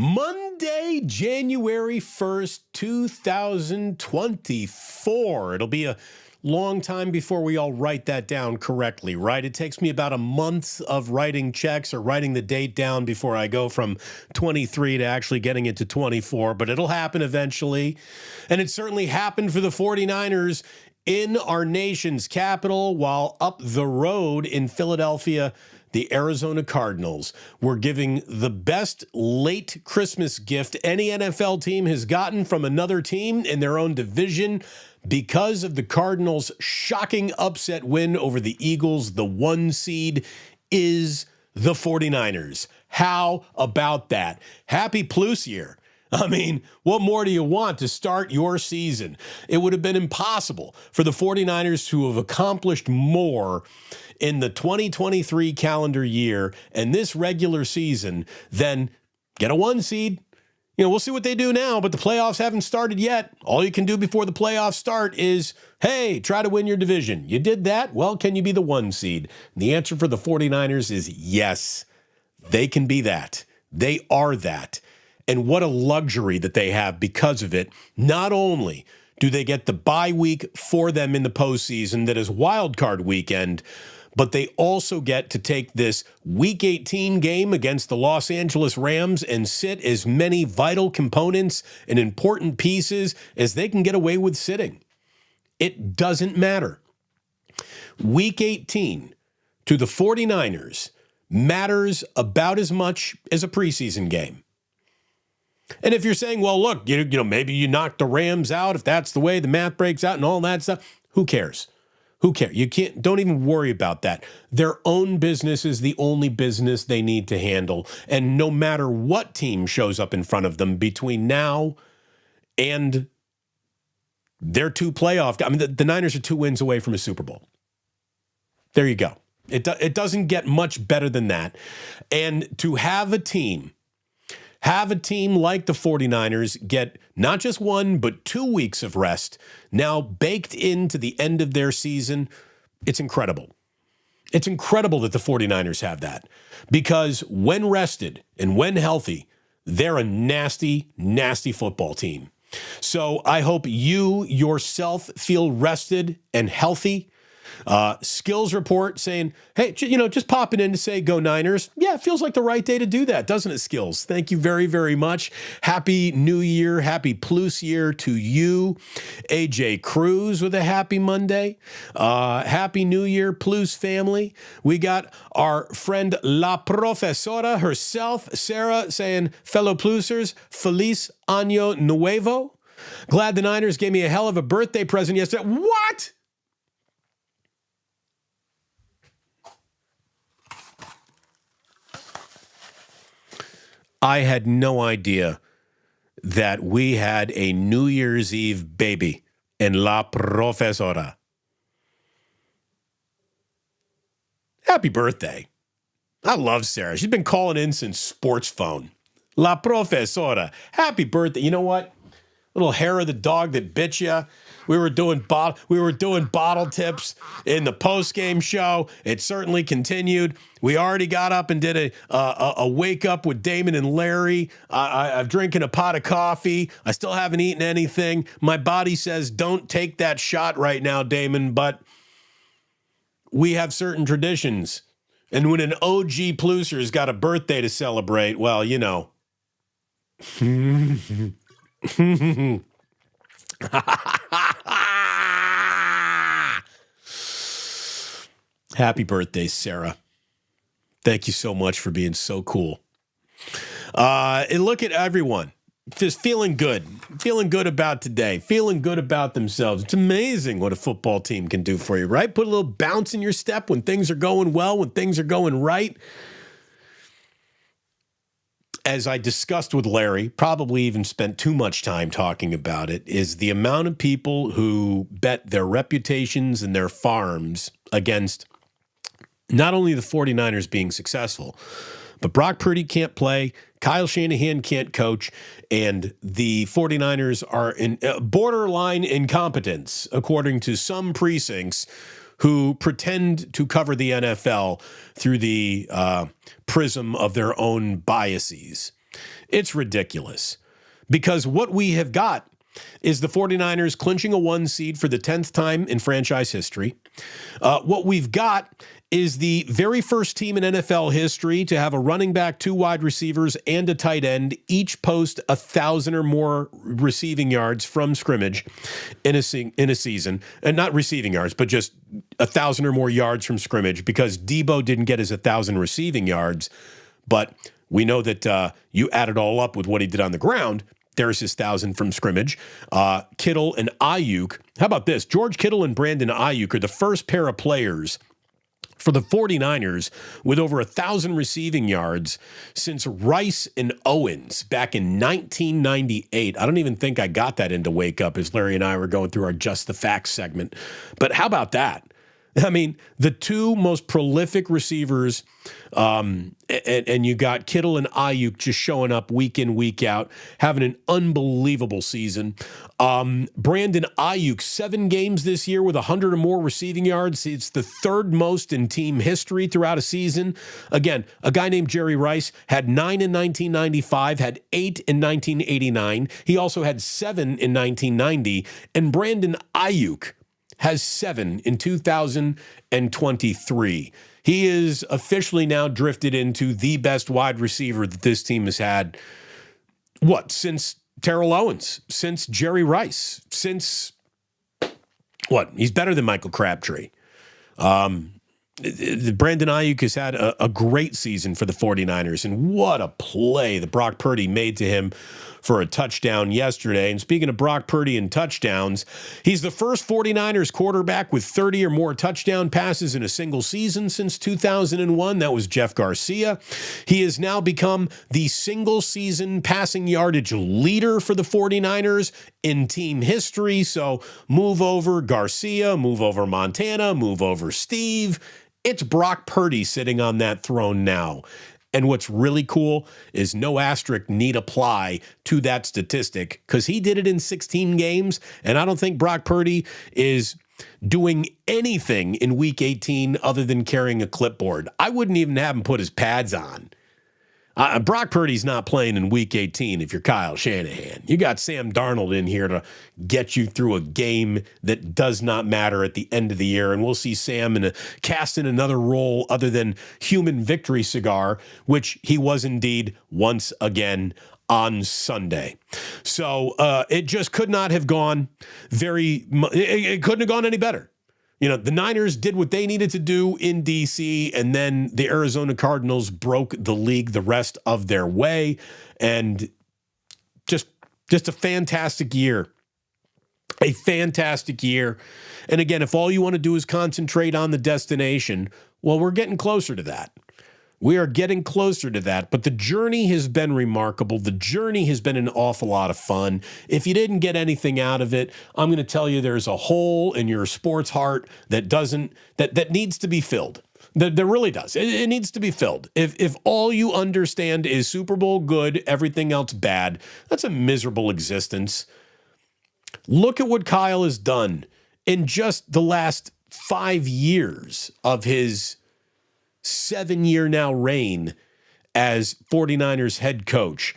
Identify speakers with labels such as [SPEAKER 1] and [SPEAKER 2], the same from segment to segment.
[SPEAKER 1] Monday, January 1st, 2024. It'll be a long time before we all write that down correctly, right? It takes me about a month of writing checks or writing the date down before I go from 23 to actually getting it to 24, but it'll happen eventually. And it certainly happened for the 49ers in our nation's capital, while up the road in Philadelphia, the Arizona Cardinals were giving the best late Christmas gift any NFL team has gotten from another team in their own division because of the Cardinals' shocking upset win over the Eagles. The 1 seed is the 49ers. How about that? Happy Plus year. I mean, what more do you want to start your season? It would have been impossible for the 49ers to have accomplished more in the 2023 calendar year and this regular season than get a 1 seed. You know, we'll see what they do now, but the playoffs haven't started yet. All you can do before the playoffs start is, hey, try to win your division. You did that? Well, can you be the 1 seed? And the answer for the 49ers is yes, they can be that. They are that. And what a luxury that they have because of it. Not only do they get the bye week for them in the postseason that is wild card weekend, but they also get to take this Week 18 game against the Los Angeles Rams and sit as many vital components and important pieces as they can get away with sitting. It doesn't matter. Week 18 to the 49ers matters about as much as a preseason game. And if you're saying, well, look, you know, maybe you knock the Rams out if that's the way the math breaks out and all that stuff, who cares? Who cares? Don't even worry about that. Their own business is the only business they need to handle. And no matter what team shows up in front of them between now and their 2 playoff, I mean, the Niners are 2 wins away from a Super Bowl. There you go. It doesn't get much better than that. And to have a team like the 49ers get not just 1, but 2 weeks of rest now baked into the end of their season, it's incredible. It's incredible that the 49ers have that because when rested and when healthy, they're a nasty, nasty football team. So I hope you yourself feel rested and healthy. Skills report saying, hey, just popping in to say go Niners. Yeah, it feels like the right day to do that, doesn't it, Skills? Thank you very, very much. Happy New Year. Happy Plus year to you. AJ Cruz with a happy Monday. Happy New Year, Plus family. We got our friend La Profesora herself, Sarah, saying, fellow Plusers, Feliz Año Nuevo. Glad the Niners gave me a hell of a birthday present yesterday. What? I had no idea that we had a New Year's Eve baby in La Profesora. Happy birthday. I love Sarah. She's been calling in since Sports Phone. La Profesora. Happy birthday. You know what? Little hair of the dog that bit you. We were doing bottle tips in the post-game show. It certainly continued. We already got up and did a wake up with Damon and Larry. I'm drinking a pot of coffee. I still haven't eaten anything. My body says don't take that shot right now, Damon, but we have certain traditions. And when an OG Pluser's got a birthday to celebrate, well, you know. Happy birthday, Sarah. Thank you so much for being so cool. And look at everyone. Just feeling good about today, feeling good about themselves. It's amazing what a football team can do for you, right? Put a little bounce in your step when things are going well, when things are going right. As I discussed with Larry, probably even spent too much time talking about it, is the amount of people who bet their reputations and their farms against not only the 49ers being successful, but Brock Purdy can't play, Kyle Shanahan can't coach, and the 49ers are in borderline incompetence, according to some precincts who pretend to cover the NFL through the prism of their own biases. It's ridiculous because what we have got is the 49ers clinching a 1 seed for the 10th time in franchise history. What we've got is the very first team in NFL history to have a running back, 2 wide receivers, and a tight end each post 1,000 or more receiving yards from scrimmage in a season. And not receiving yards, but just 1,000 or more yards from scrimmage, because Debo didn't get his 1,000 receiving yards. But we know that you add it all up with what he did on the ground. There's his 1,000 from scrimmage. Kittle and Ayuk. How about this? George Kittle and Brandon Ayuk are the first pair of players for the 49ers with over 1,000 receiving yards since Rice and Owens back in 1998. I don't even think I got that into Wake Up as Larry and I were going through our Just the Facts segment. But how about that? I mean, the 2 most prolific receivers, and you got Kittle and Ayuk just showing up week in, week out, having an unbelievable season. Brandon Ayuk, 7 games this year with 100 or more receiving yards. It's the 3rd most in team history throughout a season. Again, a guy named Jerry Rice had 9 in 1995, had 8 in 1989. He also had 7 in 1990. And Brandon Ayuk has 7 in 2023. He is officially now drifted into the best wide receiver that this team has had, since Terrell Owens, since Jerry Rice, since, he's better than Michael Crabtree. Brandon Ayuk has had a great season for the 49ers, and what a play that Brock Purdy made to him for a touchdown yesterday. And speaking of Brock Purdy and touchdowns, he's the first 49ers quarterback with 30 or more touchdown passes in a single season since 2001. That was Jeff Garcia. He has now become the single-season passing yardage leader for the 49ers in team history. So move over Garcia, move over Montana, move over Steve. It's Brock Purdy sitting on that throne now. And what's really cool is no asterisk need apply to that statistic, because he did it in 16 games, and I don't think Brock Purdy is doing anything in Week 18 other than carrying a clipboard. I wouldn't even have him put his pads on. Brock Purdy's not playing in Week 18 if you're Kyle Shanahan. You got Sam Darnold in here to get you through a game that does not matter at the end of the year, and we'll see Sam cast in another role other than human victory cigar, which he was indeed once again on Sunday. So it just could not have gone it couldn't have gone any better. You know, the Niners did what they needed to do in D.C., and then the Arizona Cardinals broke the league the rest of their way. And just a fantastic year. A fantastic year. And again, if all you want to do is concentrate on the destination, well, we're getting closer to that. We are getting closer to that, but the journey has been remarkable. The journey has been an awful lot of fun. If you didn't get anything out of it, I'm going to tell you there's a hole in your sports heart that needs to be filled. That really does. It needs to be filled. If all you understand is Super Bowl good, everything else bad, that's a miserable existence. Look at what Kyle has done in just the last 5 years of his 7-year now reign as 49ers head coach.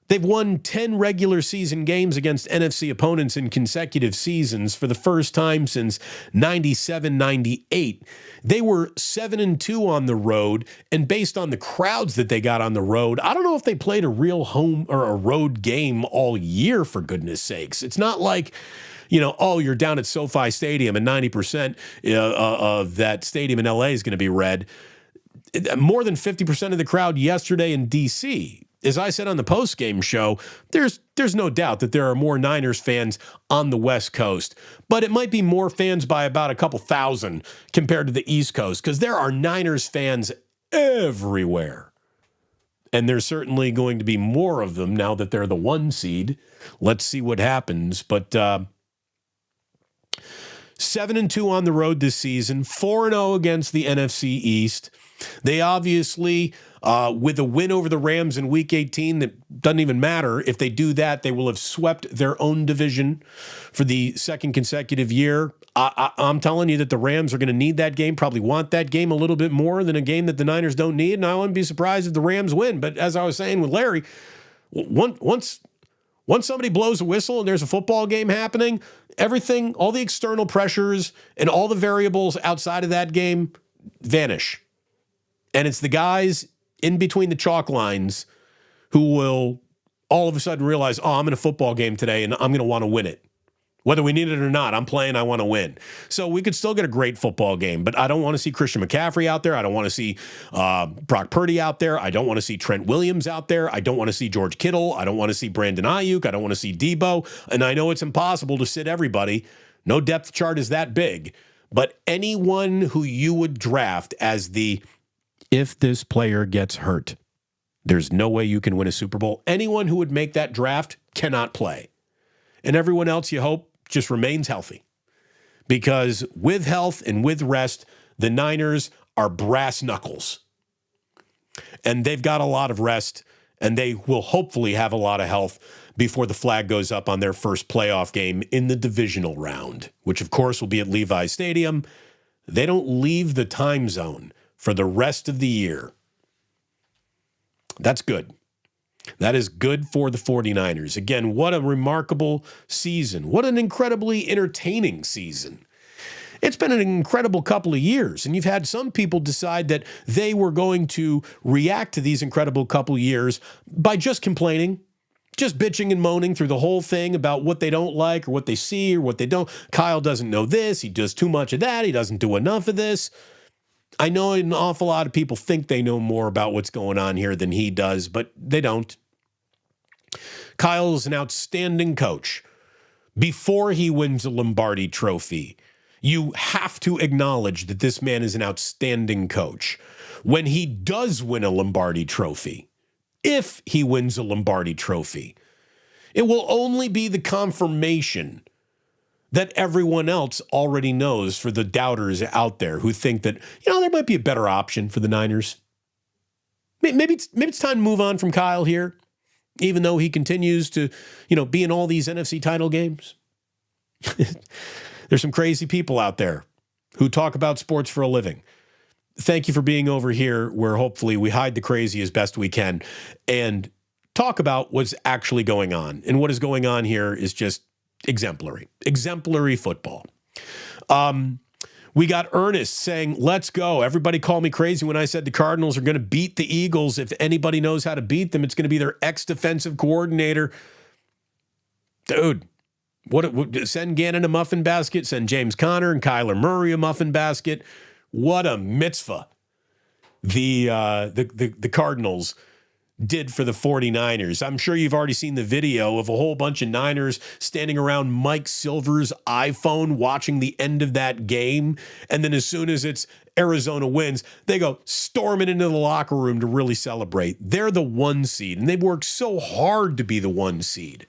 [SPEAKER 1] They've won 10 regular season games against NFC opponents in consecutive seasons for the first time since 97-98. They were 7-2 on the road, and based on the crowds that they got on the road, I don't know if they played a real home or a road game all year, for goodness sakes. It's not like, you're down at SoFi Stadium and 90% of that stadium in LA is going to be red. More than 50% of the crowd yesterday in D.C. As I said on the post-game show, there's no doubt that there are more Niners fans on the West Coast, but it might be more fans by about a couple thousand compared to the East Coast, because there are Niners fans everywhere. And there's certainly going to be more of them now that they're the 1 seed. Let's see what happens. But 7-2 on the road this season, 4-0 against the NFC East. They obviously, with a win over the Rams in Week 18, that doesn't even matter. If they do that, they will have swept their own division for the second consecutive year. I'm telling you that the Rams are going to need that game, probably want that game a little bit more than a game that the Niners don't need, and I wouldn't be surprised if the Rams win. But as I was saying with Larry, Once somebody blows a whistle and there's a football game happening, everything, all the external pressures and all the variables outside of that game vanish. And it's the guys in between the chalk lines who will all of a sudden realize, oh, I'm in a football game today and I'm going to want to win it. Whether we need it or not, I'm playing, I want to win. So we could still get a great football game, but I don't want to see Christian McCaffrey out there. I don't want to see Brock Purdy out there. I don't want to see Trent Williams out there. I don't want to see George Kittle. I don't want to see Brandon Ayuk. I don't want to see Debo. And I know it's impossible to sit everybody. No depth chart is that big. But anyone who you would draft as if this player gets hurt, there's no way you can win a Super Bowl. Anyone who would make that draft cannot play. And everyone else, you hope, just remains healthy. Because with health and with rest, the Niners are brass knuckles. And they've got a lot of rest, and they will hopefully have a lot of health before the flag goes up on their first playoff game in the divisional round, which, of course, will be at Levi Stadium. They don't leave the time zone for the rest of the year. That's good. That is good for the 49ers. Again, what a remarkable season. What an incredibly entertaining season. It's been an incredible couple of years, and you've had some people decide that they were going to react to these incredible couple of years by just complaining, just bitching and moaning through the whole thing about what they don't like or what they see or what they don't. Kyle doesn't know this. He does too much of that. He doesn't do enough of this. I know an awful lot of people think they know more about what's going on here than he does, but they don't. Kyle is an outstanding coach. Before he wins a Lombardi trophy, you have to acknowledge that this man is an outstanding coach. When he does win a Lombardi trophy, if he wins a Lombardi trophy, it will only be the confirmation that everyone else already knows for the doubters out there who think that, there might be a better option for the Niners. Maybe it's time to move on from Kyle here, even though he continues to, be in all these NFC title games. There's some crazy people out there who talk about sports for a living. Thank you for being over here where hopefully we hide the crazy as best we can and talk about what's actually going on. And what is going on here is just exemplary football. We got Ernest saying, let's go. Everybody called me crazy when I said the Cardinals are going to beat the Eagles. If anybody knows how to beat them, it's going to be their ex-defensive coordinator. Dude, send Gannon a muffin basket, send James Conner and Kyler Murray a muffin basket. What a mitzvah the Cardinals did for the 49ers. I'm sure you've already seen the video of a whole bunch of Niners standing around Mike Silver's iPhone watching the end of that game. And then as soon as it's Arizona wins, they go storming into the locker room to really celebrate. They're the 1 seed, and they've worked so hard to be the 1 seed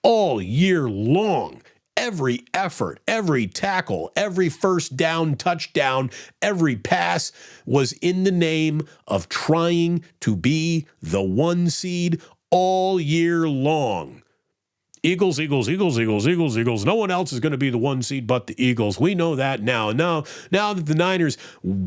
[SPEAKER 1] all year long. Every effort, every tackle, every first down, touchdown, every pass was in the name of trying to be the 1 seed all year long. Eagles, Eagles, Eagles, Eagles, Eagles, Eagles. No one else is going to be the 1 seed but the Eagles. We know that now. Now that the Niners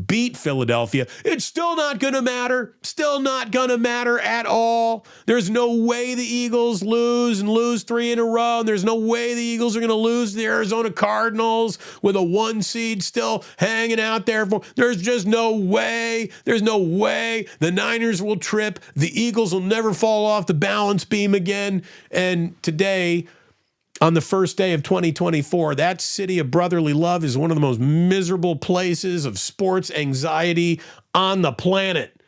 [SPEAKER 1] beat Philadelphia, it's still not going to matter. Still not going to matter at all. There's no way the Eagles lose 3 in a row. And there's no way the Eagles are going to lose the Arizona Cardinals with a 1 seed still hanging out there. There's just no way. There's no way the Niners will trip. The Eagles will never fall off the balance beam again. And today, on the first day of 2024, that city of brotherly love is one of the most miserable places of sports anxiety on the planet.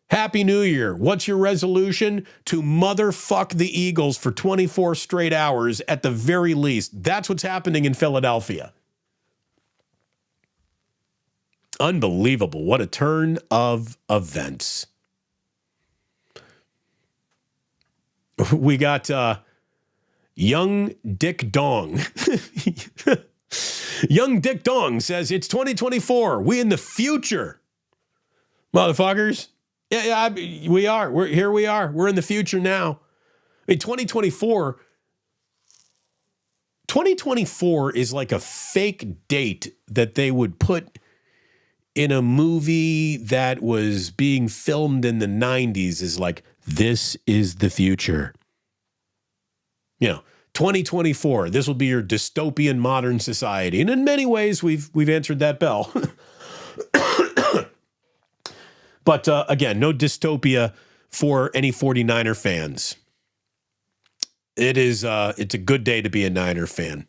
[SPEAKER 1] Happy New Year. What's your resolution? To motherfuck the Eagles for 24 straight hours at the very least. That's what's happening in Philadelphia. Unbelievable. What a turn of events. We got Young Dick Dong. Young Dick Dong says, it's 2024. We in the future. Motherfuckers. Yeah, we are. We are. We're in the future now. I mean, 2024 is like a fake date that they would put in a movie that was being filmed in the 90s is like, This is the future. 2024, this will be your dystopian modern society. And in many ways, we've answered that bell. But again, no dystopia for any 49er fans. It's a good day to be a Niner fan.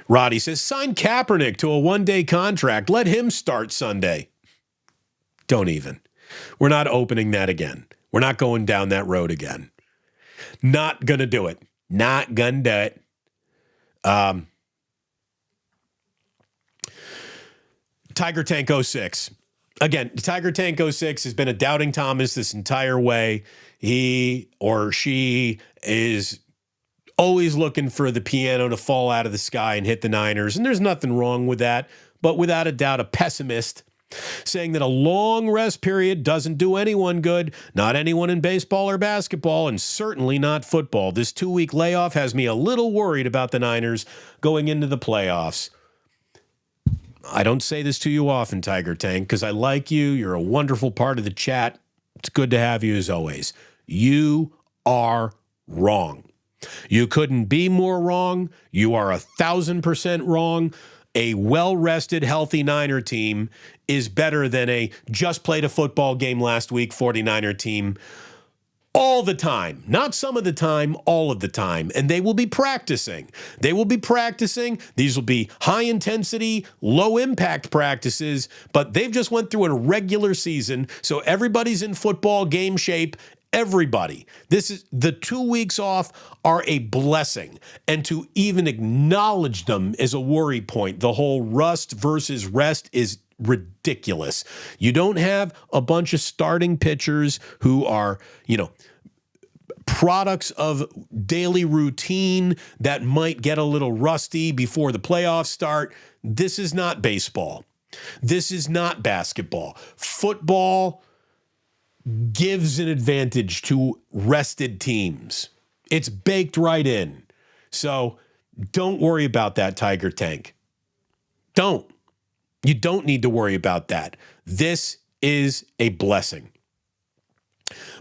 [SPEAKER 1] Roddy says, sign Kaepernick to a one-day contract. Let him start Sunday. Don't even. We're not opening that again. We're not going down that road again. Not going to do it. Not going to do it. Tiger Tank 06. Again, Tiger Tank 06 has been a doubting Thomas this entire way. He or she is always looking for the piano to fall out of the sky and hit the Niners, and there's nothing wrong with that, but without a doubt, a pessimist, saying that a long rest period doesn't do anyone good, not anyone in baseball or basketball, and certainly not football. This 2-week layoff has me a little worried about the Niners going into the playoffs. I don't say this to you often, Tiger Tank, because I like you. You're a wonderful part of the chat. It's good to have you as always. You are wrong. You couldn't be more wrong. You are 1,000% wrong. A well-rested, healthy Niner team is better than a just played a football game last week 49er team all the time. Not some of the time, all of the time. And they will be practicing. They will be practicing. These will be high-intensity, low-impact practices, but they've just went through a regular season, so everybody's in football game shape. Everybody. This is the 2 weeks off are a blessing. And to even acknowledge them is a worry point. The whole rust versus rest is ridiculous. You don't have a bunch of starting pitchers who are, products of daily routine that might get a little rusty before the playoffs start. This is not baseball. This is not basketball. Football gives an advantage to rested teams. It's baked right in. So don't worry about that, Tiger Tank. Don't. You don't need to worry about that. This is a blessing.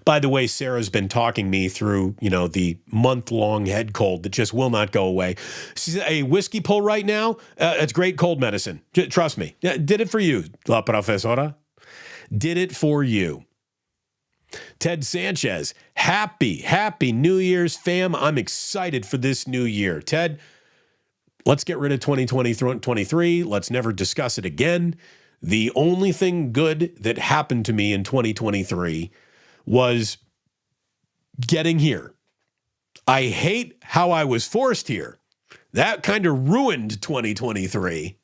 [SPEAKER 1] By the way, Sarah's been talking me through, the month-long head cold that just will not go away. She's a whiskey pull right now. It's great cold medicine. Trust me. Did it for you, La Profesora. Did it for you. Ted Sanchez, happy New Year's, fam. I'm excited for this new year. Ted, let's get rid of 2023. Let's never discuss it again. The only thing good that happened to me in 2023 was getting here. I hate how I was forced here. That kind of ruined 2023.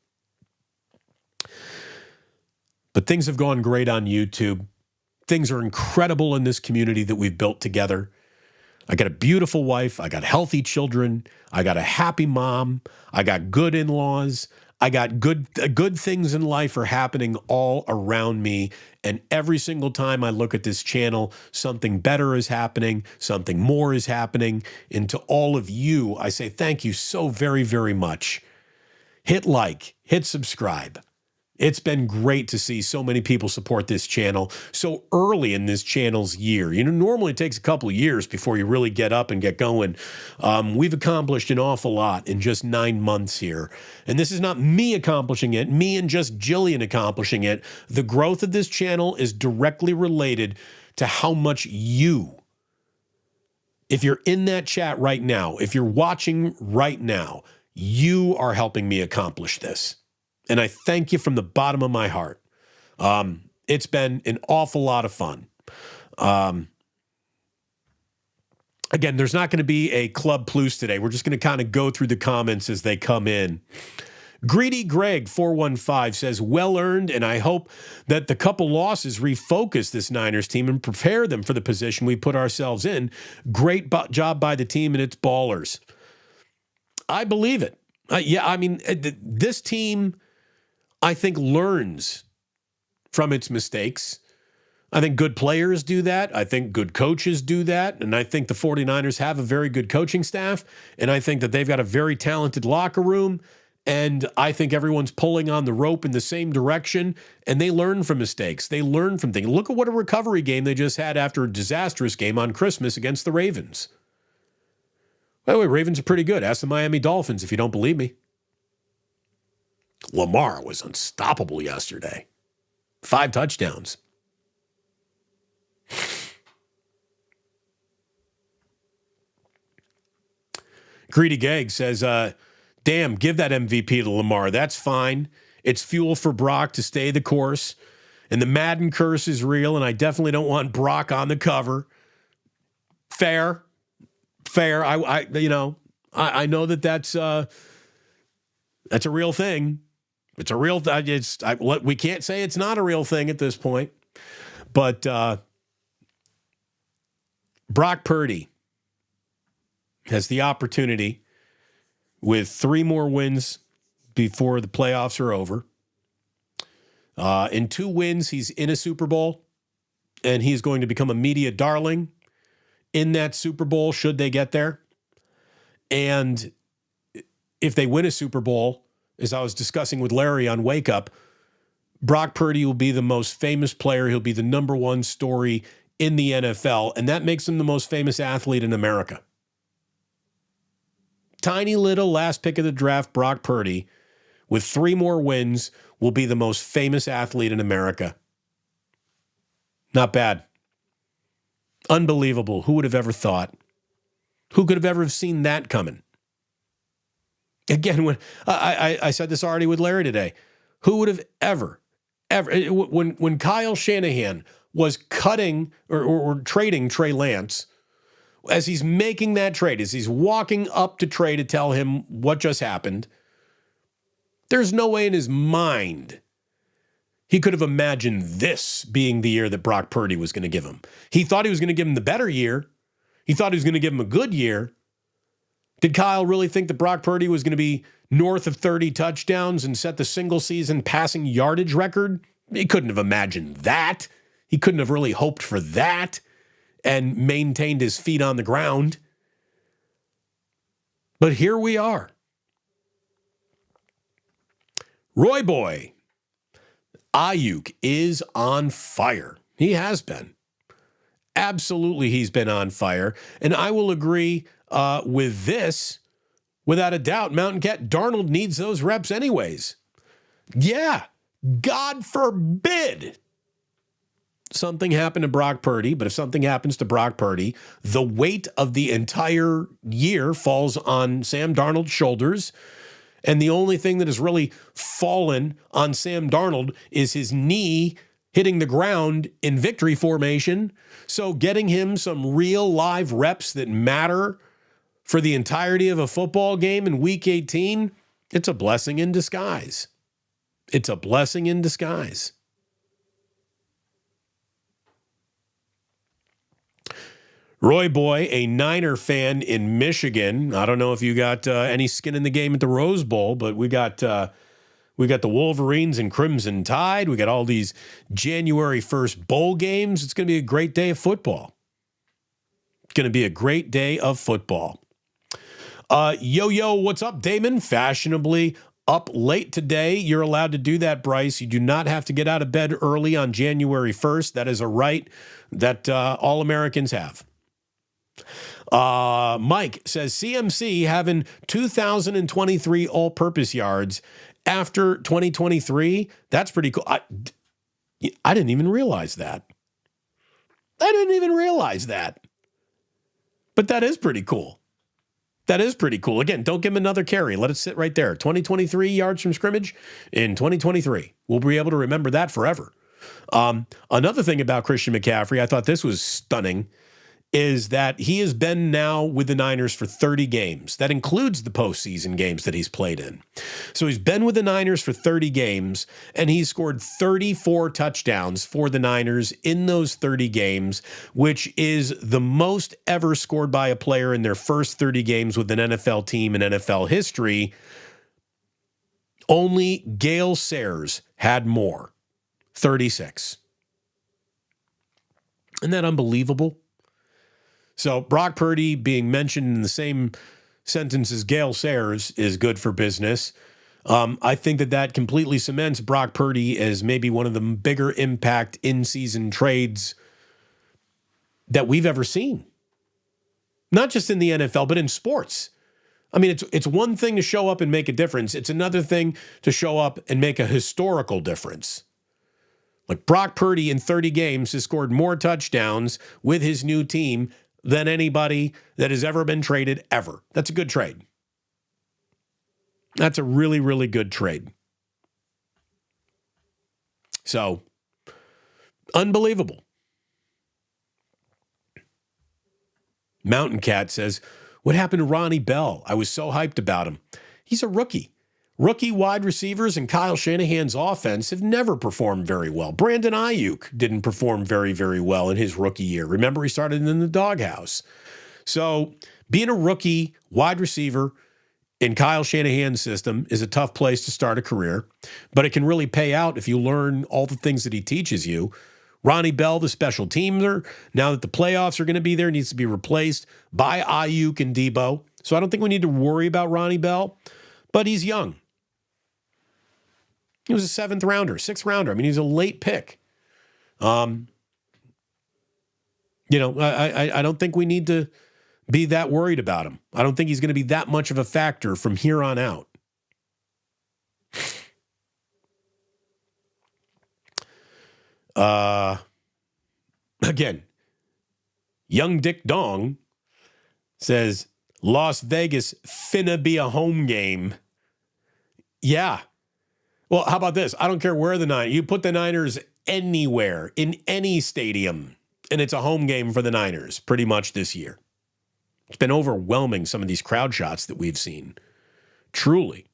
[SPEAKER 1] But things have gone great on YouTube. Things are incredible in this community that we've built together. I got a beautiful wife. I got healthy children. I got a happy mom. I got good in-laws. I got good things in life are happening all around me. And every single time I look at this channel, something better is happening. Something more is happening. And to all of you, I say thank you so very, very much. Hit like, hit subscribe. It's been great to see so many people support this channel so early in this channel's year. Normally it takes a couple of years before you really get up and get going. We've accomplished an awful lot in just 9 months here. And this is not me accomplishing it, me and just Jillian accomplishing it. The growth of this channel is directly related to how much you, if you're in that chat right now, if you're watching right now, you are helping me accomplish this. And I thank you from the bottom of my heart. It's been an awful lot of fun. Again, there's not going to be a Club Plus today. We're just going to kind of go through the comments as they come in. Greedy Greg 415 says, well earned, and I hope that the couple losses refocus this Niners team and prepare them for the position we put ourselves in. Great job by the team and its ballers. I believe it. This team, I think, learns from its mistakes. I think good players do that. I think good coaches do that. And I think the 49ers have a very good coaching staff. And I think that they've got a very talented locker room. And I think everyone's pulling on the rope in the same direction, and they learn from mistakes. They learn from things. Look at what a recovery game they just had after a disastrous game on Christmas against the Ravens. By the way, Ravens are pretty good. Ask the Miami Dolphins if you don't believe me. Lamar was unstoppable yesterday. 5 touchdowns. Greedy Gag says, damn, give that MVP to Lamar. That's fine. It's fuel for Brock to stay the course. And the Madden curse is real, and I definitely don't want Brock on the cover. Fair. I know that's a real thing. It's a real we can't say it's not a real thing at this point. But Brock Purdy has the opportunity with 3 more wins before the playoffs are over. In 2 wins, he's in a Super Bowl, and he's going to become a media darling in that Super Bowl should they get there. And if they win a Super Bowl, as I was discussing with Larry on Wake Up, Brock Purdy will be the most famous player. He'll be the number 1 story in the NFL, and that makes him the most famous athlete in America. Tiny little last pick of the draft, Brock Purdy, with 3 more wins, will be the most famous athlete in America. Not bad. Unbelievable. Who would have ever thought? Who could have ever seen that coming? Again, when I said this already with Larry today, who would have ever, when Kyle Shanahan was cutting or trading Trey Lance, as he's making that trade, as he's walking up to Trey to tell him what just happened, there's no way in his mind he could have imagined this being the year that Brock Purdy was going to give him. He thought he was going to give him the better year. He thought he was going to give him a good year. Did Kyle really think that Brock Purdy was going to be north of 30 touchdowns and set the single-season passing yardage record? He couldn't have imagined that. He couldn't have really hoped for that and maintained his feet on the ground. But here we are. Roy Boy, Ayuk is on fire. He has been. Absolutely, he's been on fire. And I will agree with this, without a doubt. Mountain Cat, Darnold needs those reps anyways. Yeah, God forbid something happened to Brock Purdy, but if something happens to Brock Purdy, the weight of the entire year falls on Sam Darnold's shoulders. And the only thing that has really fallen on Sam Darnold is his knee hitting the ground in victory formation. So getting him some real live reps that matter for the entirety of a football game in Week 18, it's a blessing in disguise. It's a blessing in disguise. Roy Boy, a Niner fan in Michigan. I don't know if you got any skin in the game at the Rose Bowl, but we got the Wolverines and Crimson Tide. We got all these January 1st bowl games. It's going to be a great day of football. It's going to be a great day of football. Yo, what's up, Damon? Fashionably up late today. You're allowed to do that, Bryce. You do not have to get out of bed early on January 1st. That is a right that all Americans have. Mike says CMC having 2023 all-purpose yards after 2023. That's pretty cool. I didn't even realize that. But that is pretty cool. Again, don't give him another carry. Let it sit right there. 2023 yards from scrimmage in 2023. We'll be able to remember that forever. Another thing about Christian McCaffrey, I thought this was stunning, is that he has been now with the Niners for 30 games. That includes the postseason games that he's played in. So he's been with the Niners for 30 games, and he's scored 34 touchdowns for the Niners in those 30 games, which is the most ever scored by a player in their first 30 games with an NFL team in NFL history. Only Gale Sayers had more, 36. Isn't that unbelievable? So Brock Purdy being mentioned in the same sentence as Gale Sayers is good for business. I think that completely cements Brock Purdy as maybe one of the bigger impact in-season trades that we've ever seen. Not just in the NFL, but in sports. I mean, it's one thing to show up and make a difference. It's another thing to show up and make a historical difference. Like Brock Purdy in 30 games has scored more touchdowns with his new team than anybody that has ever been traded ever. That's a good trade. That's a really, really good trade. So, unbelievable. Mountain Cat says, what happened to Ronnie Bell? I was so hyped about him. He's a rookie. Rookie wide receivers and Kyle Shanahan's offense have never performed very well. Brandon Ayuk didn't perform very, very well in his rookie year. Remember, he started in the doghouse. So being a rookie wide receiver in Kyle Shanahan's system is a tough place to start a career, but it can really pay out if you learn all the things that he teaches you. Ronnie Bell, the special teamer, now that the playoffs are going to be there, needs to be replaced by Ayuk and Debo. So I don't think we need to worry about Ronnie Bell, but he's young. He was a 7th rounder, 6th rounder. I mean, he's a late pick. I don't think we need to be that worried about him. I don't think he's going to be that much of a factor from here on out. Again, Young Dick Dong says, Las Vegas finna be a home game. Yeah. Well, how about this? I don't care where the Niners. You put the Niners anywhere, in any stadium, and it's a home game for the Niners pretty much this year. It's been overwhelming, some of these crowd shots that we've seen. Truly.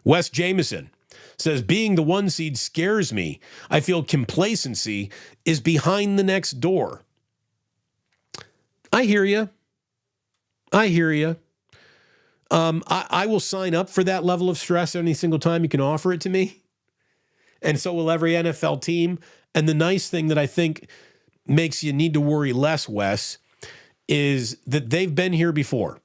[SPEAKER 1] Wes Jameson says, being the 1 seed scares me. I feel complacency is behind the next door. I hear you. I will sign up for that level of stress any single time you can offer it to me. And so will every NFL team. And the nice thing that I think makes you need to worry less, Wes, is that they've been here before.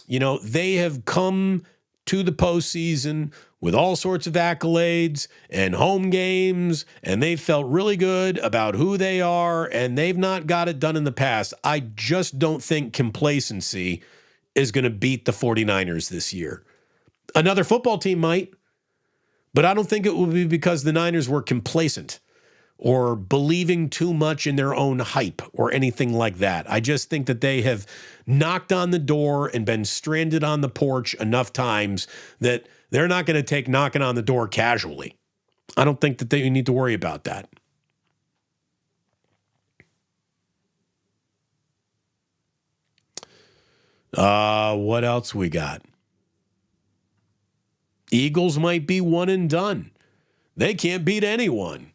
[SPEAKER 1] You know, they have come to the postseason with all sorts of accolades and home games, and they've felt really good about who they are, and they've not got it done in the past. I just don't think complacency is going to beat the 49ers this year. Another football team might, but I don't think it will be because the Niners were complacent or believing too much in their own hype or anything like that. I just think that they have knocked on the door and been stranded on the porch enough times that they're not going to take knocking on the door casually. I don't think that they need to worry about that. What else we got? Eagles might be one and done. They can't beat anyone.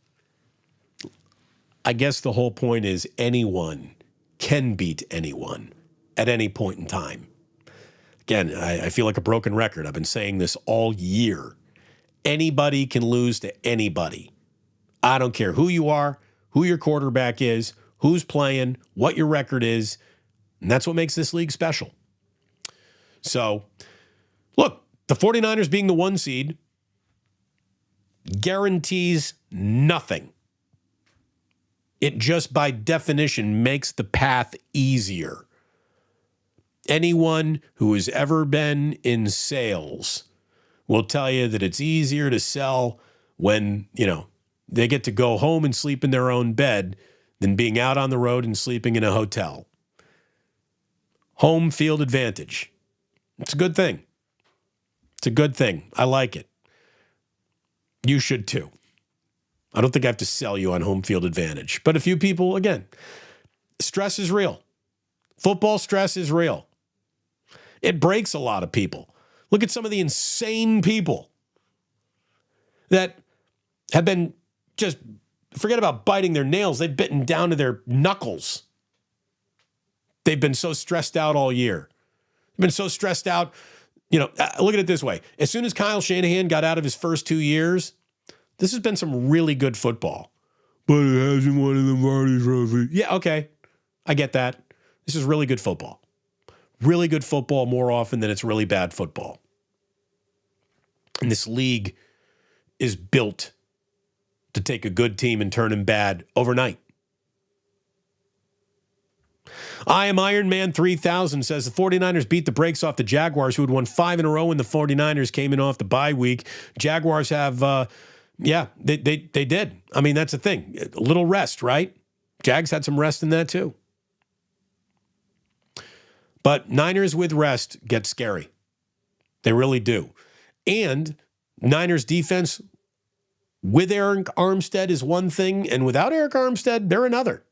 [SPEAKER 1] I guess the whole point is anyone can beat anyone at any point in time. Again, I feel like a broken record. I've been saying this all year. Anybody can lose to anybody. I don't care who you are, who your quarterback is, who's playing, what your record is. And that's what makes this league special. So, look, the 49ers being the 1 seed guarantees nothing. It just by definition makes the path easier. Anyone who has ever been in sales will tell you that it's easier to sell when, they get to go home and sleep in their own bed than being out on the road and sleeping in a hotel. Home field advantage. It's a good thing. It's a good thing. I like it. You should too. I don't think I have to sell you on home field advantage. But a few people, again, stress is real. Football stress is real. It breaks a lot of people. Look at some of the insane people that have been just, forget about biting their nails, they've bitten down to their knuckles. They've been so stressed out all year. They've been so stressed out. Look at it this way. As soon as Kyle Shanahan got out of his first 2 years, this has been some really good football. But it hasn't won the Lombardi Trophy. Yeah, okay. I get that. This is really good football. Really good football more often than it's really bad football. And this league is built to take a good team and turn them bad overnight. I am Iron Man 3000 says the 49ers beat the brakes off the Jaguars, who had won 5 in a row when the 49ers came in off the bye week. Jaguars have, they did. I mean, that's the thing. A little rest, right? Jags had some rest in that too. But Niners with rest get scary. They really do. And Niners defense with Eric Armstead is one thing, and without Eric Armstead, they're another.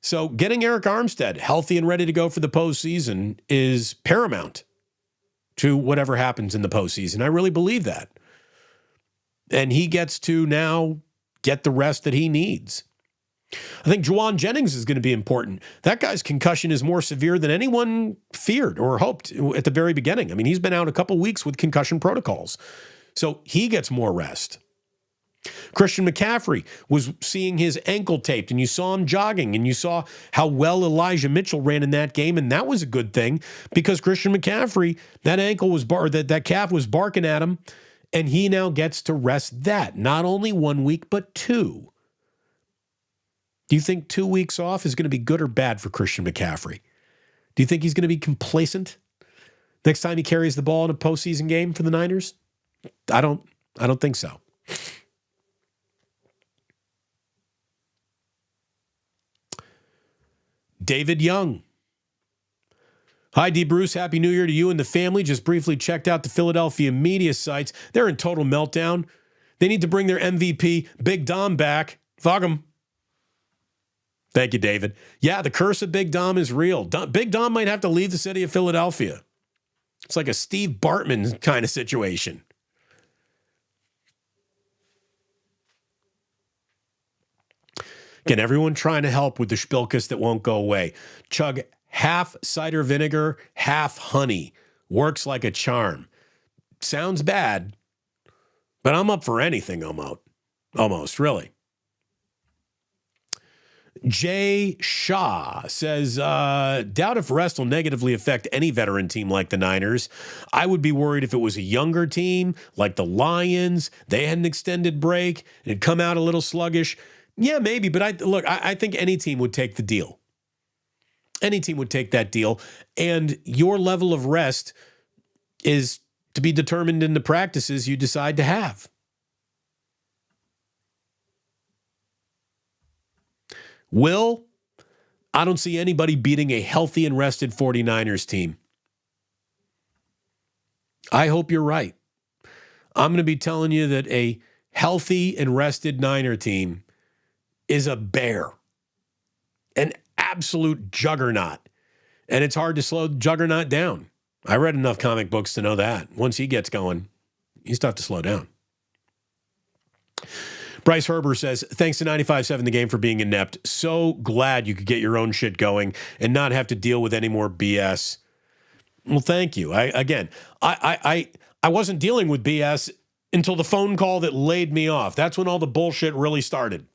[SPEAKER 1] So getting Eric Armstead healthy and ready to go for the postseason is paramount to whatever happens in the postseason. I really believe that. And he gets to now get the rest that he needs. I think Juwan Jennings is going to be important. That guy's concussion is more severe than anyone feared or hoped at the very beginning. I mean, he's been out a couple weeks with concussion protocols. So he gets more rest. Christian McCaffrey was seeing his ankle taped, and you saw him jogging, and you saw how well Elijah Mitchell ran in that game, and that was a good thing because Christian McCaffrey, that ankle was that calf was barking at him, and he now gets to rest that. Not only 1 week, but 2. Do you think 2 weeks off is going to be good or bad for Christian McCaffrey? Do you think he's going to be complacent next time he carries the ball in a postseason game for the Niners? I don't think so. David Young. Hi, D. Bruce. Happy New Year to you and the family. Just briefly checked out the Philadelphia media sites. They're in total meltdown. They need to bring their MVP, Big Dom, back. Fuck him. Thank you, David. Yeah, the curse of Big Dom is real. Big Dom might have to leave the city of Philadelphia. It's like a Steve Bartman kind of situation. Again, everyone trying to help with the Spilkus that won't go away. Chug half cider vinegar, half honey. Works like a charm. Sounds bad, but I'm up for anything almost, really. Jay Shaw says, doubt if rest will negatively affect any veteran team like the Niners. I would be worried if it was a younger team like the Lions. They had an extended break and had come out a little sluggish. Yeah, maybe, but I think any team would take the deal. Any team would take that deal. And your level of rest is to be determined in the practices you decide to have. I don't see anybody beating a healthy and rested 49ers team. I hope you're right. I'm going to be telling you that a healthy and rested Niner team is a bear, an absolute juggernaut. And it's hard to slow Juggernaut down. I read enough comic books to know that. Once he gets going, he's tough to slow down. Bryce Herber says, thanks to 95.7 The Game for being inept. So glad you could get your own shit going and not have to deal with any more BS. Well, thank you. I wasn't dealing with BS until the phone call that laid me off. That's when all the bullshit really started.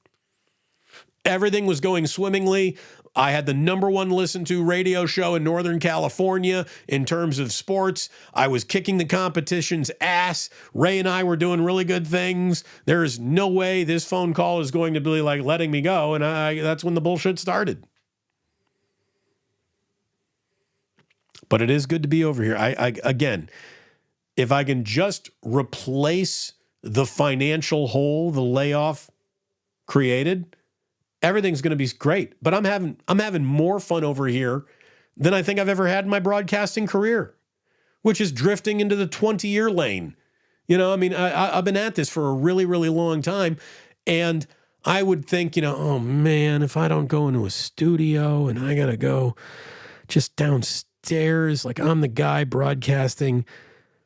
[SPEAKER 1] Everything was going swimmingly. I had the number one listened to radio show in Northern California in terms of sports. I was kicking the competition's ass. Ray and I were doing really good things. There is no way this phone call is going to be like letting me go. And that's when the bullshit started. But it is good to be over here. Again, if I can just replace the financial hole the layoff created, everything's going to be great. But I'm having more fun over here than I think I've ever had in my broadcasting career, which is drifting into the 20-year lane. You know, I mean, I've been at this for a really, really long time. And I would think, oh man, if I don't go into a studio and I got to go just downstairs, like I'm the guy broadcasting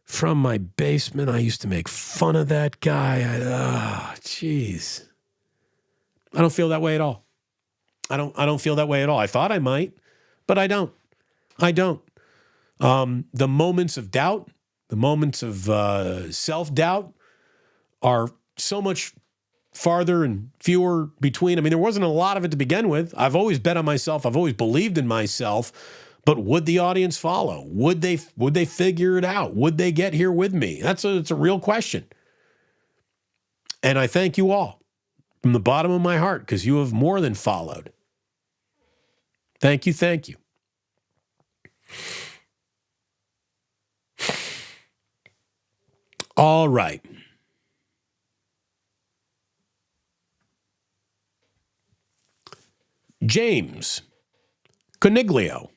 [SPEAKER 1] from my basement. I used to make fun of that guy. Jeez. I don't feel that way at all. I don't feel that way at all. I thought I might, but I don't. The moments of doubt, the moments of self-doubt are so much farther and fewer between. I mean, there wasn't a lot of it to begin with. I've always bet on myself. I've always believed in myself. But would the audience follow? Would they figure it out? Would they get here with me? It's a real question. And I thank you all from the bottom of my heart because you have more than followed. Thank you, thank you. All right. James Coniglio.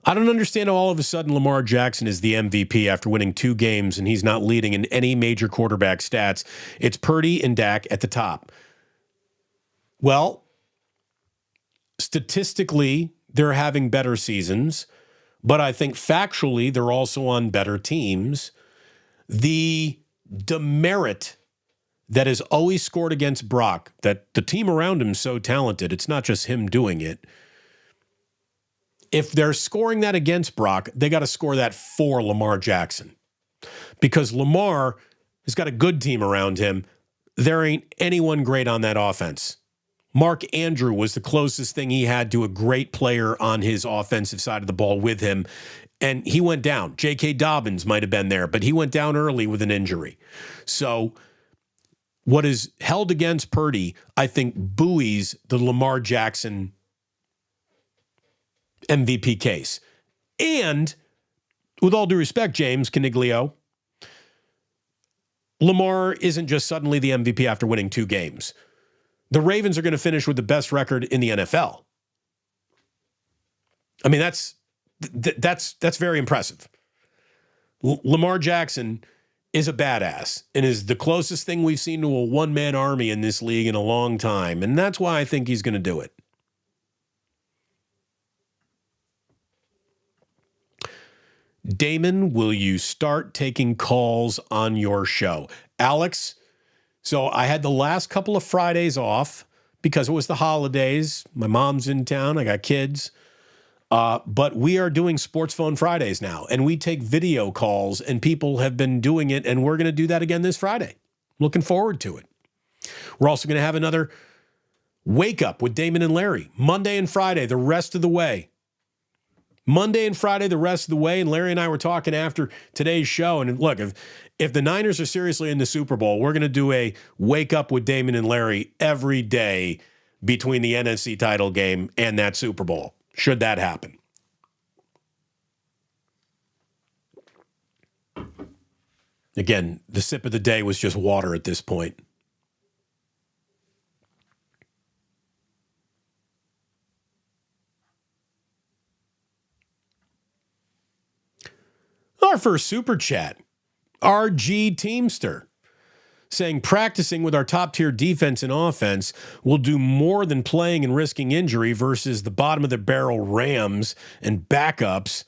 [SPEAKER 1] I don't understand how all of a sudden Lamar Jackson is the MVP after winning 2 games and he's not leading in any major quarterback stats. It's Purdy and Dak at the top. Well, statistically, they're having better seasons, but I think factually they're also on better teams. The demerit that is always scored against Brock, that the team around him is so talented, it's not just him doing it. If they're scoring that against Brock, they got to score that for Lamar Jackson. Because Lamar has got a good team around him. There ain't anyone great on that offense. Mark Andrew was the closest thing he had to a great player on his offensive side of the ball with him. And he went down. J.K. Dobbins might have been there, but he went down early with an injury. So what is held against Purdy, I think, buoys the Lamar Jackson MVP case. And with all due respect, James Coniglio, Lamar isn't just suddenly the MVP after winning 2 games. The Ravens are going to finish with the best record in the NFL. I mean, that's very impressive. Lamar Jackson is a badass and is the closest thing we've seen to a one-man army in this league in a long time. And that's why I think he's going to do it. Damon, will you start taking calls on your show? Alex, so I had the last couple of Fridays off because it was the holidays. My mom's in town. I got kids. But we are doing Sports Phone Fridays now, and we take video calls, and people have been doing it, and we're going to do that again this Friday. Looking forward to it. We're also going to have another Wake Up with Damon and Larry, Monday and Friday, the rest of the way. Monday and Friday, the rest of the way, and Larry and I were talking after today's show, and look, if the Niners are seriously in the Super Bowl, we're going to do a Wake Up with Damon and Larry every day between the NFC title game and that Super Bowl, should that happen. Again, the sip of the day was just water at this point. Our first super chat, RG Teamster, saying practicing with our top-tier defense and offense will do more than playing and risking injury versus the bottom-of-the-barrel Rams and backups.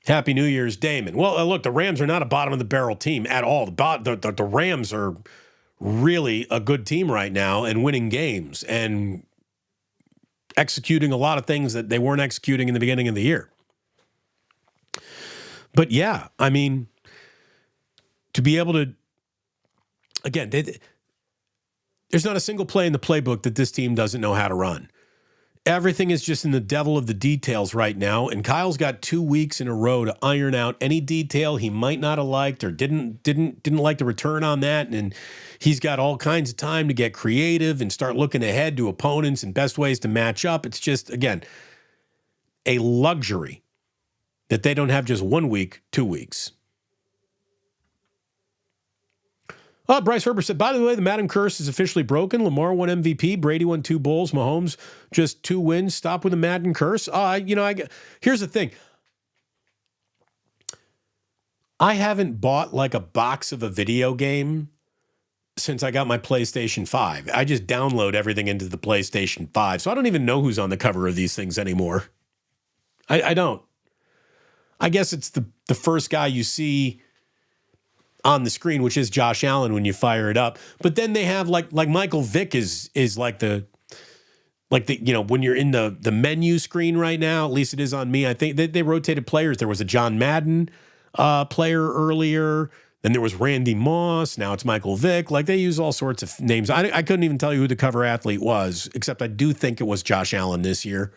[SPEAKER 1] Happy New Year's, Damon. Well, look, the Rams are not a bottom-of-the-barrel team at all. The Rams are really a good team right now and winning games and executing a lot of things that they weren't executing in the beginning of the year. But yeah, I mean, to be able to, again, there's not a single play in the playbook that this team doesn't know how to run. Everything is just in the devil of the details right now, and Kyle's got 2 weeks in a row to iron out any detail he might not have liked or didn't like the return on that, and he's got all kinds of time to get creative and start looking ahead to opponents and best ways to match up. It's just, again, a luxury that they don't have just 1 week, 2 weeks. Bryce Herbert said, by the way, the Madden curse is officially broken. Lamar won MVP. Brady won 2 bowls. Mahomes just 2 wins. Stop with the Madden curse. Here's the thing. I haven't bought like a box of a video game since I got my PlayStation 5. I just download everything into the PlayStation 5. So I don't even know who's on the cover of these things anymore. I don't. I guess it's the first guy you see on the screen, which is Josh Allen when you fire it up. But then they have like Michael Vick is like the when you're in the menu screen right now, at least it is on me. I think they rotated players. There was a John Madden player earlier. Then there was Randy Moss. Now it's Michael Vick. Like they use all sorts of names. I couldn't even tell you who the cover athlete was, except I do think it was Josh Allen this year.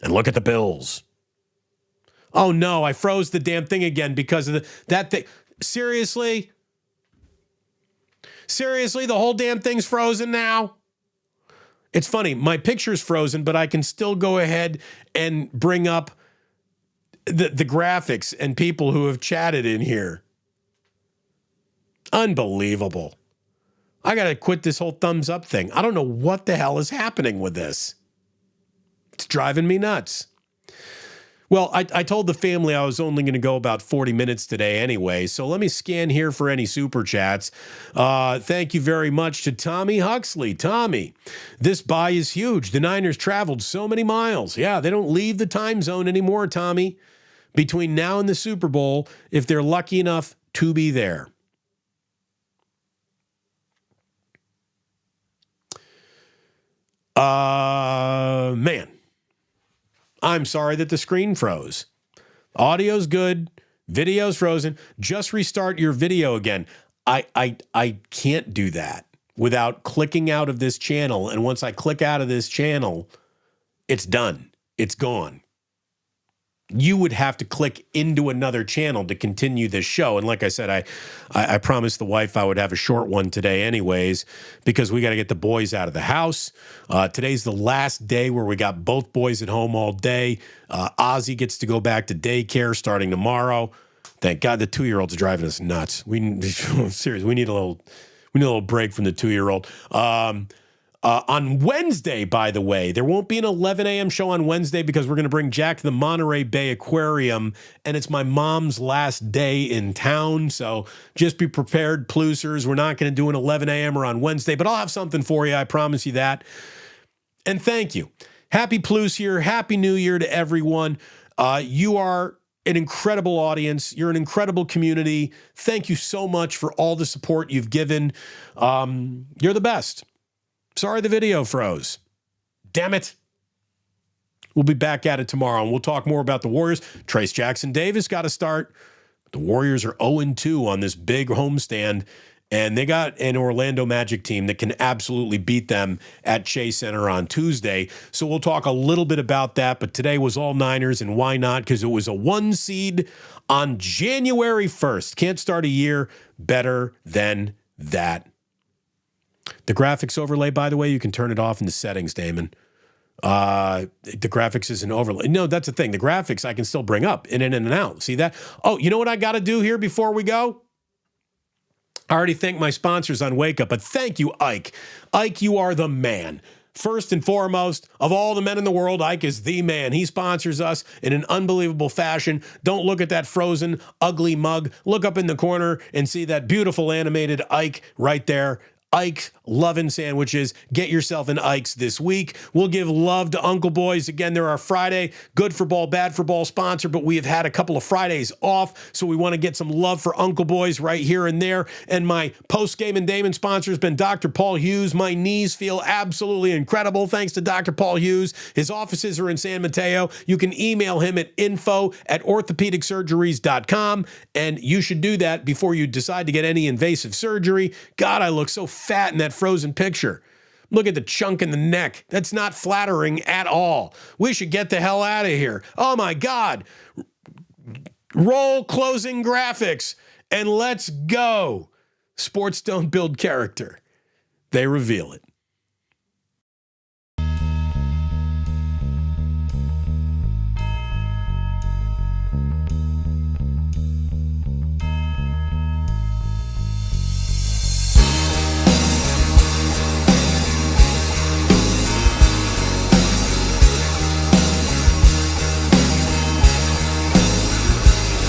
[SPEAKER 1] And look at the Bills. Oh, no, I froze the damn thing again because of that thing. Seriously? Seriously, the whole damn thing's frozen now? It's funny. My picture's frozen, but I can still go ahead and bring up the graphics and people who have chatted in here. Unbelievable. I got to quit this whole thumbs up thing. I don't know what the hell is happening with this. It's driving me nuts. Well, I told the family I was only going to go about 40 minutes today anyway, so let me scan here for any super chats. Thank you very much to Tommy Huxley. Tommy, this buy is huge. The Niners traveled so many miles. Yeah, they don't leave the time zone anymore, Tommy, between now and the Super Bowl, if they're lucky enough to be there. Man. I'm sorry that the screen froze. Audio's good. Video's frozen. Just restart your video again. I can't do that without clicking out of this channel. And once I click out of this channel, it's done. It's gone. You would have to click into another channel to continue this show. And like I said, I promised the wife I would have a short one today anyways, because we got to get the boys out of the house. Today's the last day where we got both boys at home all day. Ozzy gets to go back to daycare starting tomorrow. Thank God the 2-year-old's driving us nuts. Seriously, we need a little break from the 2-year-old. On Wednesday, by the way, there won't be an 11 a.m. show on Wednesday because we're going to bring Jack to the Monterey Bay Aquarium, and it's my mom's last day in town, so just be prepared, Plusers. We're not going to do an 11 a.m. on Wednesday, but I'll have something for you, I promise you that. And thank you. Happy Plus year. Happy New Year to everyone. You are an incredible audience. You're an incredible community. Thank you so much for all the support you've given. You're the best. Sorry the video froze. Damn it. We'll be back at it tomorrow, and we'll talk more about the Warriors. Trace Jackson-Davis got to start. The Warriors are 0-2 on this big homestand, and they got an Orlando Magic team that can absolutely beat them at Chase Center on Tuesday. So we'll talk a little bit about that, but today was all Niners, and why not? Because it was a 1 seed on January 1st. Can't start a year better than that. The graphics overlay, by the way, you can turn it off in the settings, Damon. The graphics is an overlay. No, that's the thing. The graphics I can still bring up in and out. See that? Oh, you know what I got to do here before we go? I already thanked my sponsors on Wake Up, but thank you, Ike. Ike, you are the man. First and foremost, of all the men in the world, Ike is the man. He sponsors us in an unbelievable fashion. Don't look at that frozen, ugly mug. Look up in the corner and see that beautiful animated Ike right there. Ike's Lovin' Sandwiches. Get yourself an Ike's this week. We'll give love to Uncle Boys. Again, they're our Friday good for ball, bad for ball sponsor, but we have had a couple of Fridays off, so we want to get some love for Uncle Boys right here and there. And my post-game and Damon sponsor has been Dr. Paul Hughes. My knees feel absolutely incredible thanks to Dr. Paul Hughes. His offices are in San Mateo. You can email him at info@orthopedicsurgeries.com, and you should do that before you decide to get any invasive surgery. God, I look so fat in that frozen picture. Look at the chunk in the neck. That's not flattering at all. We should get the hell out of here. Oh my God. Roll closing graphics and let's go. Sports don't build character. They reveal it.